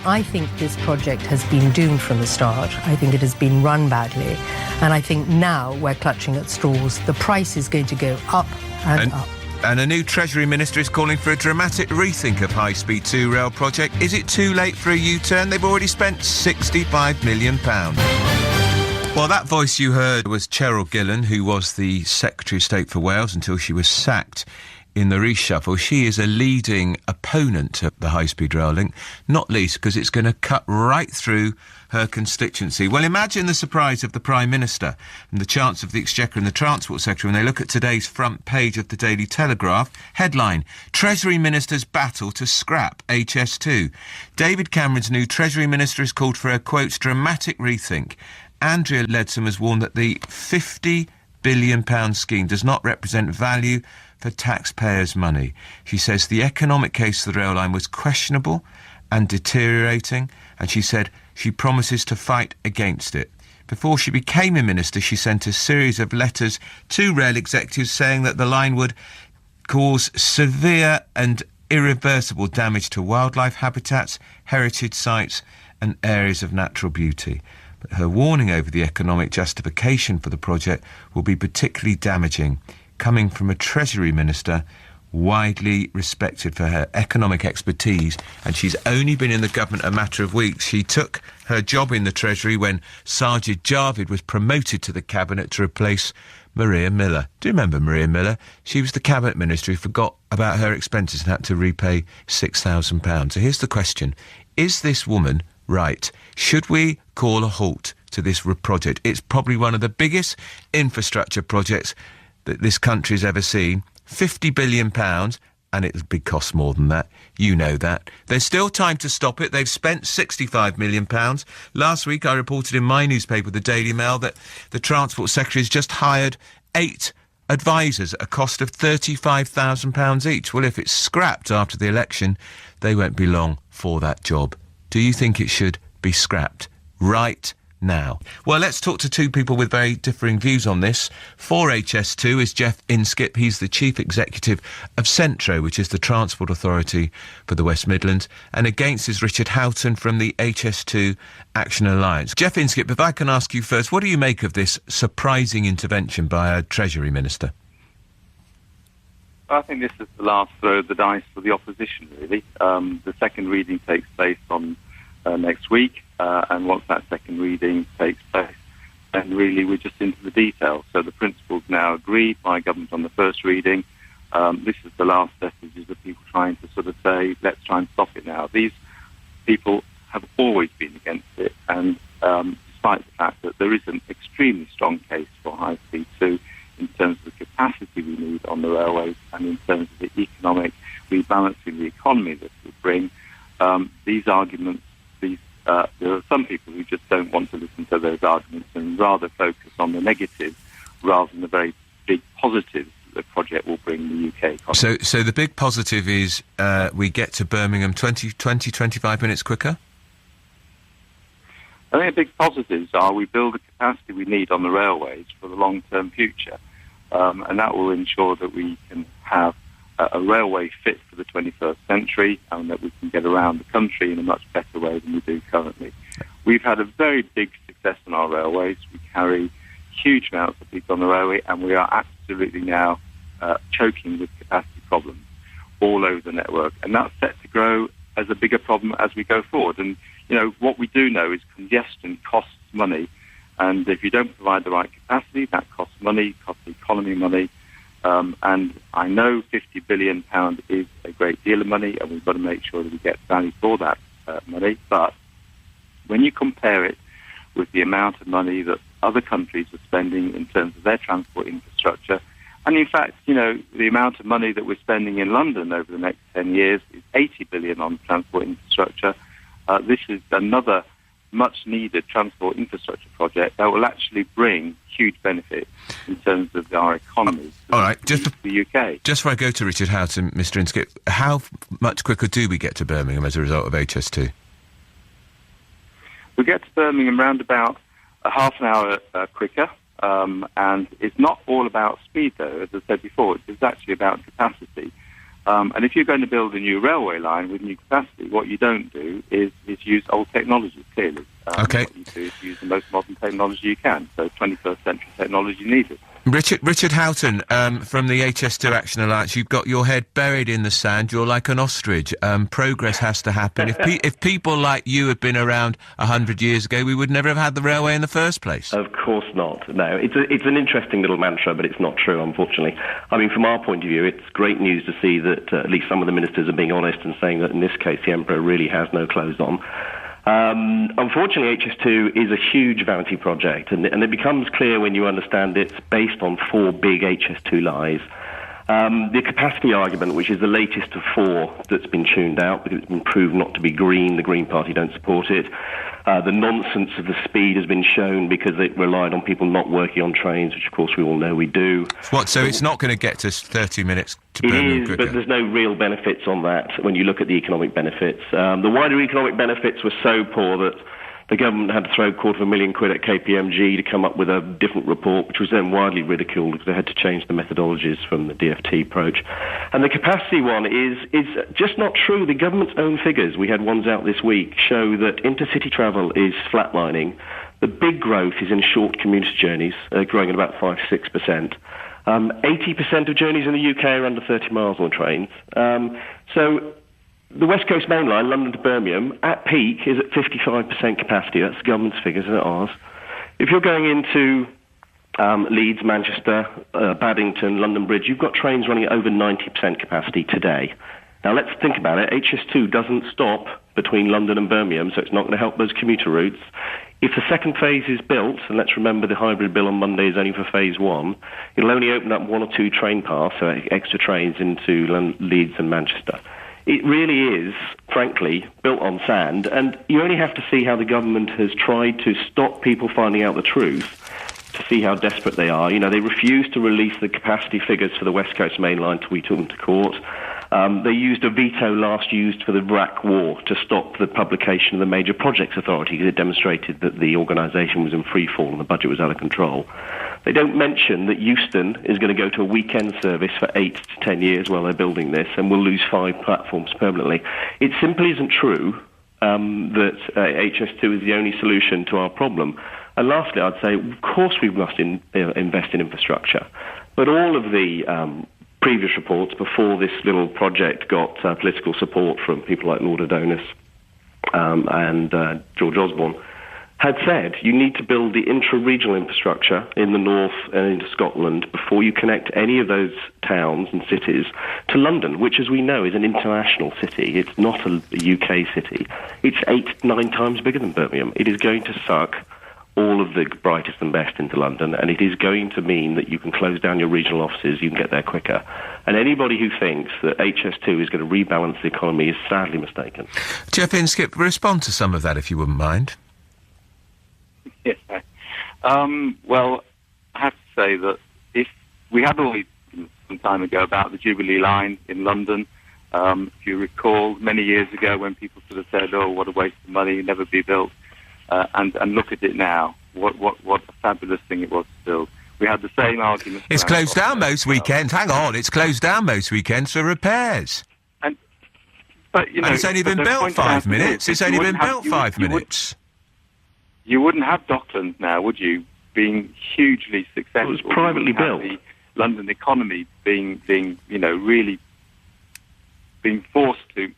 I think this project has been doomed from the start. I think it has been run badly. And I think now we're clutching at straws. The price is going to go up and up. And a new Treasury Minister is calling for a dramatic rethink of High Speed 2 rail project. Is it too late for a U-turn? They've already spent £65 million. Well, that voice you heard was Cheryl Gillen, who was the Secretary of State for Wales until she was sacked in the reshuffle. She is a leading opponent of the high-speed rail link, not least because it's going to cut right through her constituency. Well, imagine the surprise of the Prime Minister and the Chancellor of the Exchequer and the Transport Secretary when they look at today's front page of the Daily Telegraph. Headline, Treasury Minister's battle to scrap HS2. David Cameron's new Treasury Minister has called for a, quote, dramatic rethink. Andrea Leadsom has warned that the £50 billion scheme does not represent value for taxpayers' money. She says the economic case of the rail line was questionable and deteriorating, and she said she promises to fight against it. Before she became a minister, she sent a series of letters to rail executives saying that the line would cause severe and irreversible damage to wildlife habitats, heritage sites and areas of natural beauty. But her warning over the economic justification for the project will be particularly damaging, coming from a Treasury Minister widely respected for her economic expertise, and she's only been in the government a matter of weeks. She took her job in the Treasury when Sajid Javid was promoted to the Cabinet to replace Maria Miller. Do you remember Maria Miller? She was the Cabinet Minister who forgot about her expenses and had to repay £6,000. So here's the question. Is this woman right? Should we call a halt to this project? It's probably one of the biggest infrastructure projects that this country's ever seen. £50 billion, and it would cost more than that. You know that. There's still time to stop it. They've spent £65 million. Last week I reported in my newspaper, the Daily Mail, that the Transport Secretary has just hired 8 advisors at a cost of £35,000 each. Well, if it's scrapped after the election, they won't be long for that job. Do you think it should be scrapped right now? Well, let's talk to two people with very differing views on this. For HS2 is Geoff Inskip. He's the Chief Executive of Centro, which is the Transport Authority for the West Midlands. And against is Richard Houghton from the HS2 Action Alliance. Geoff Inskip, if I can ask you first, what do you make of this surprising intervention by a Treasury Minister? I think this is the last throw of the dice for the opposition, really. The second reading takes place on next week. And once that second reading takes place, then really we're just into the details. So the principles now agreed by government on the first reading. This is the last vestiges of people trying to sort of say, let's try and stop it now. These people have always been against it, and despite the fact that there is an extremely strong case for high speed 2 in terms of the capacity we need on the railways and in terms of the economic rebalancing the economy that it will bring, these arguments, there are some people who just don't want to listen to those arguments and rather focus on the negatives rather than the very big positives the project will bring the UK economy. So the big positive is we get to Birmingham 25 minutes quicker? I think the big positives are we build the capacity we need on the railways for the long-term future, and that will ensure that we can have a railway fit for the 21st century and that we can get around the country in a much better way than we do currently. We've had a very big success on our railways. We carry huge amounts of people on the railway, and we are absolutely now choking with capacity problems all over the network. And that's set to grow as a bigger problem as we go forward. And, you know, what we do know is congestion costs money. And if you don't provide the right capacity, that costs money, costs the economy money. And I know £50 billion is a great deal of money, and we've got to make sure that we get value for that money. But when you compare it with the amount of money that other countries are spending in terms of their transport infrastructure, and in fact, you know, the amount of money that we're spending in London over the next 10 years is £80 billion on transport infrastructure. This is another much-needed transport infrastructure project that will actually bring huge benefit in terms of our economy. All right, just the UK. Just before I go to Richard Houghton, Mr. Inskip, how much quicker do we get to Birmingham as a result of HS2? We get to Birmingham round about a half an hour quicker, and it's not all about speed, though. As I said before, it's actually about capacity. And if you're going to build a new railway line with new capacity, what you don't do is use old technology, clearly. Okay. What you do is use the most modern technology you can. So 21st century technology needed. Richard Houghton, from the HS2 Action Alliance, you've got your head buried in the sand. You're like an ostrich. Progress has to happen. If people like you had been around 100 years ago, we would never have had the railway in the first place. Of course not. No, it's an interesting little mantra, but it's not true, unfortunately. I mean, from our point of view, it's great news to see that at least some of the ministers are being honest and saying that in this case the Emperor really has no clothes on. Unfortunately, HS2 is a huge vanity project, and it becomes clear when you understand it's based on 4 big HS2 lies. The capacity argument, which is the latest of 4 that's been tuned out because it's been proved not to be green, the Green Party don't support it. The nonsense of the speed has been shown because it relied on people not working on trains, which of course we all know we do. What, so it's not going to get to 30 minutes to Birmingham It is, quicker? but there's no real benefits on that when you look at the economic benefits. The wider economic benefits were so poor that the government had to throw £250,000 at KPMG to come up with a different report, which was then widely ridiculed because they had to change the methodologies from the DFT approach. And the capacity one is just not true. The government's own figures, we had ones out this week, show that intercity travel is flatlining. The big growth is in short commuter journeys, growing at about 5 to 6%. 80% of journeys in the UK are under 30 miles on trains. So the West Coast Main Line, London to Birmingham, at peak is at 55% capacity. That's the government's figures, not ours. If you're going into Leeds, Manchester, Paddington, London Bridge, you've got trains running at over 90% capacity today. Now, let's think about it. HS2 doesn't stop between London and Birmingham, so it's not going to help those commuter routes. If the second phase is built, and let's remember the hybrid bill on Monday is only for phase 1, it'll only open up 1 or 2 train paths, so extra trains into Leeds and Manchester. It really is, frankly, built on sand, and you only have to see how the government has tried to stop people finding out the truth to see how desperate they are. You know, they refused to release the capacity figures for the West Coast Main Line till we took them to court. They used a veto last used for the Iraq War to stop the publication of the Major Projects Authority because it demonstrated that the organisation was in free fall and the budget was out of control. They don't mention that Euston is going to go to a weekend service for 8 to 10 years while they're building this and will lose 5 platforms permanently. It simply isn't true that HS2 is the only solution to our problem. And lastly, I'd say, of course we must invest in infrastructure, but all of the previous reports before this little project got political support from people like Lord Adonis and George Osborne had said you need to build the intra-regional infrastructure in the north and into Scotland before you connect any of those towns and cities to London, which, as we know, is an international city. It's not a UK city. It's 8-9 times bigger than Birmingham. It is going to suck all of the brightest and best into London, and it is going to mean that you can close down your regional offices, you can get there quicker. And anybody who thinks that HS2 is going to rebalance the economy is sadly mistaken. Geoff Inskip, respond to some of that if you wouldn't mind. Yeah. Well, I have to say that if we had always some time ago about the Jubilee line in London, if you recall, many years ago when people sort of said, "Oh, what a waste of money, never be built," and look at it now, what a fabulous thing it was to build. We had the same argument. It's closed down most weekends. Hang on, it's closed down most weekends for repairs. But you know, and it's only been built 5 minutes. It's only been built 5 minutes. You wouldn't have Docklands now, would you? Being hugely successful. It was privately built. The London economy being really being forced to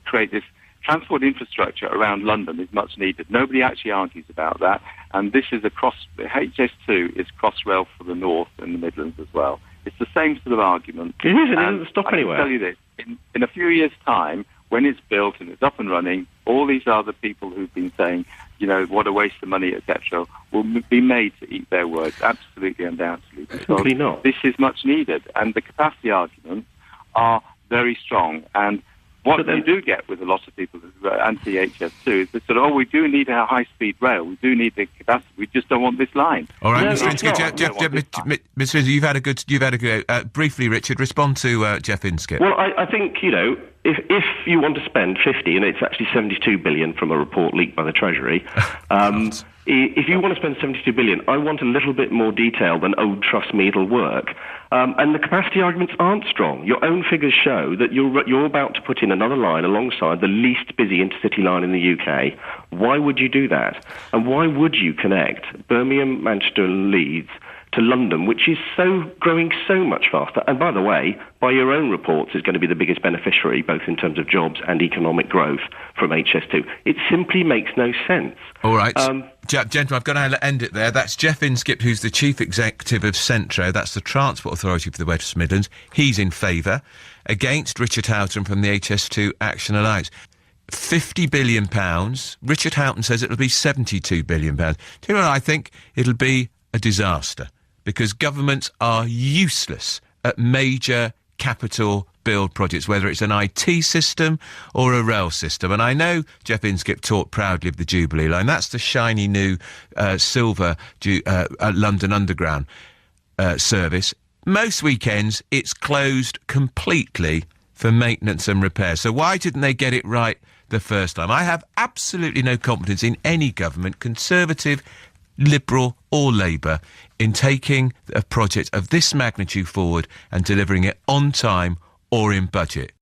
create this transport infrastructure around London is much needed. Nobody actually argues about that. And this is HS2 is cross-rail for the North and the Midlands as well. It's the same sort of argument. It is, it doesn't stop anywhere. I can tell you this, in a few years' time, when it's built and it's up and running, all these other people who've been saying, you know, what a waste of money, etc., will be made to eat their words, absolutely, undoubtedly. Simply not. This is much needed, and the capacity arguments are very strong. And what you do get with a lot of people who are anti-HS2 is they sort of, we do need a high-speed rail, we do need the capacity, we just don't want this line. All right, No, Mr. it's Inskip, not. Mr. Inskip, you've had a good briefly, Richard, respond to Geoff Inskip. Well, I think, if you want to spend 50, and it's actually 72 billion from a report leaked by the Treasury, if you want to spend 72 billion, I want a little bit more detail than, oh, trust me, it'll work. And the capacity arguments aren't strong. Your own figures show that you're about to put in another line alongside the least busy intercity line in the UK. Why would you do that? And why would you connect Birmingham, Manchester and Leeds to London, which is growing so much faster, and by the way, by your own reports, is going to be the biggest beneficiary, both in terms of jobs and economic growth from HS2. It simply makes no sense. All right. Gentlemen, I've got to end it there. That's Geoff Inskip, who's the Chief Executive of Centro. That's the Transport Authority for the West Midlands. He's in favour. Against Richard Houghton from the HS2 Action Alliance. £50 billion. Richard Houghton says it'll be £72 billion. Do you know what I think? It'll be a disaster, because governments are useless at major capital build projects, whether it's an IT system or a rail system. And I know Geoff Inskip talked proudly of the Jubilee line. That's the shiny new silver London Underground service. Most weekends, it's closed completely for maintenance and repair. So why didn't they get it right the first time? I have absolutely no confidence in any government, Conservative, Liberal or Labour, in taking a project of this magnitude forward and delivering it on time or in budget.